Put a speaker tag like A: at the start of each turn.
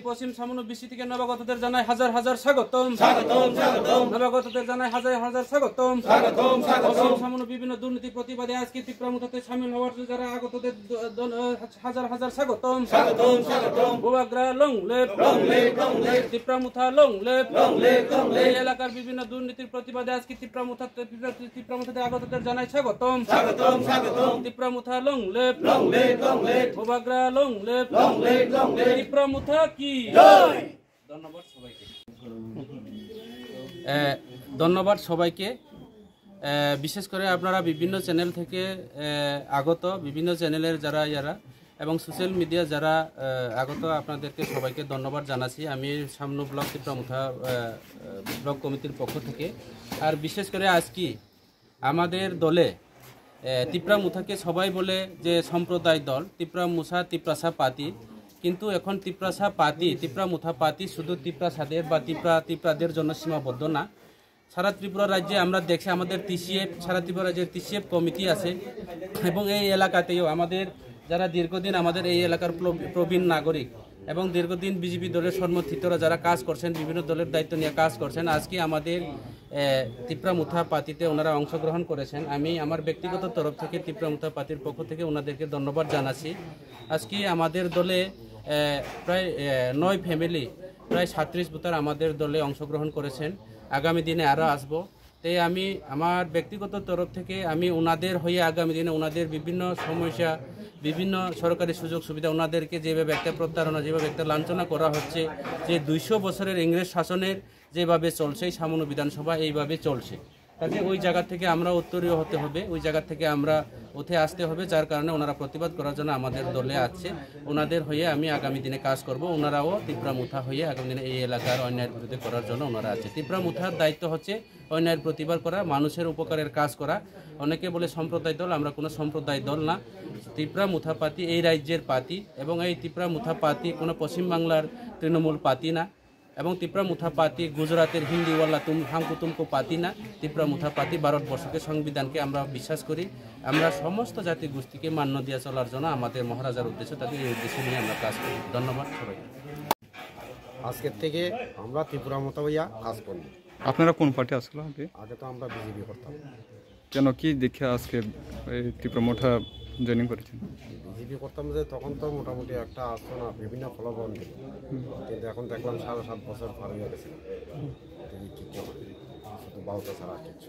A: পশ্চিম সামনু BC থেকে নবাগতদের জানাই হাজার হাজার স্বাগতম। নবাগতদের জানাই হাজার হাজার স্বাগতম। পশ্চিম সামনু বিভিন্ন দুর্নীতি প্রতিবাদে আজকে তীব্রামুথাতে সামিল হওয়ার যারা আগতদের হাজার হাজার স্বাগতম। বুবাগ্রা লং লেপ তীব্রামুথা লং লেপ। এই এলাকার বিভিন্ন দুর্নীতির প্রতিবাদে আজকে তীব্রামুথাতে আগতদের জানাই স্বাগতম। তীব্রামুথা লং লেপ বুবাগ্রা লং লেপ তীব্রামুথা কি। ধন্যবাদ সবাইকে। ধন্যবাদ সবাইকে। বিশেষ করে আপনারা বিভিন্ন চ্যানেল থেকে আগত, বিভিন্ন চ্যানেলের যারা এবং সোশ্যাল মিডিয়া যারা আগত, আপনাদেরকে সবাইকে ধন্যবাদ জানাচ্ছি আমি সামনু ব্লক তীব্রামুথা ব্লক কমিটির পক্ষ থেকে। আর বিশেষ করে আজকে আমাদের দলে তীব্রামুথাকে সবাই বলে যে সম্প্রদায় দল তীব্রামুথা তিপ্রাসা পাতি, কিন্তু এখন তীব্রামুথা পাতি শুধু তিপ্রাসাদের বা তিপ্রাদের জন্য সীমাবদ্ধ না। সারা ত্রিপুরা রাজ্যে আমরা দেখছি আমাদের টিসিএফ, সারা ত্রিপুরা রাজ্যের টিসিএফ কমিটি আছে এবং এই এলাকাতেও আমাদের যারা দীর্ঘদিন আমাদের এই এলাকার প্রবীণ নাগরিক এবং দীর্ঘদিন বিজেপি দলের সমর্থিতরা যারা কাজ করছেন, বিভিন্ন দলের দায়িত্ব নিয়ে কাজ করছেন, আজকে আমাদের তীব্রামুথা পাতিতে ওনারা অংশগ্রহণ করেছেন। আমি আমার ব্যক্তিগত তরফ থেকে তীব্রামুথা পাতির পক্ষ থেকে ওনাদেরকে ধন্যবাদ জানাচ্ছি। আজকে আমাদের দলে প্রায় 9 ফ্যামিলি, প্রায় 37 ভোটার আমাদের দলে অংশগ্রহণ করেছেন। আগামী দিনে আরও আসবো। তাই আমি আমার ব্যক্তিগত তরফ থেকে আমি ওনাদের হয়ে আগামী দিনে ওনাদের বিভিন্ন সমস্যা, বিভিন্ন সরকারি সুযোগ সুবিধা, ওনাদেরকে যেভাবে একটা প্রতারণা, যেভাবে একটা লাঞ্ছনা করা হচ্ছে, যে 200 বছরের ইংরেজ শাসনের যেভাবে চলছে সামনু বিধানসভা এইভাবে চলছে, কাজে ওই জায়গা থেকে আমরা উত্তরীয় হতে হবে, ওই জায়গা থেকে আমরা উঠে আসতে হবে। যার কারণে ওনারা প্রতিবাদ করার জন্য আমাদের দলে আছে। ওনাদের হয়ে আমি আগামী দিনে কাজ করব। ওনারাও তীব্রামুথা হয়ে আগামী দিনে এই এলাকার অন্যায়ের বিরুদ্ধে করার জন্য ওনারা আছে। তীব্রামুথার দায়িত্ব হচ্ছে অন্যায়ের প্রতিবাদ করা, মানুষের উপকারের কাজ করা। অনেকে বলে সম্প্রদায় দল, আমরা কোনো সম্প্রদায় দল না। তীব্রামুথা পাতি এই রাজ্যের পাতি এবং এই তীব্রামুথা পাতি কোনো পশ্চিমবাংলার তৃণমূল পাতি না এবং তীব্রামুথা পাতি গুজরাটের হিন্দিওয়ালা তুমকো পাতি না। তীব্রামুথা পাতি ভারতবর্ষকে, সংবিধানকে আমরা বিশ্বাস করি। আমরা সমস্ত জাতি গোষ্ঠীকে মান্য দিয়ে চলার জন্য আমাদের মহারাজার উদ্দেশ্য, তাদের এই উদ্দেশ্যে নিয়ে আমরা কাজ করি। ধন্যবাদ সবাইকে।
B: আজকের থেকে আমরা তীব্রামুথা হইয়া কাজ করব।
C: আপনারা কোন পার্টি আসলে?
B: আগে তো আমরা বিজেপি করতাম।
C: কেন, কি দেখে আজকে এই তীব্রামুথা জয়েনিং করেছেন?
B: বিজেপি করতাম যে তখন তো মোটামুটি একটা আসতো না, বিভিন্ন ফলাফল দিল, কিন্তু এখন দেখলাম 7.5 বছর পার হয়ে গেছে, শুধু বাউতা ছাড়া কিছু।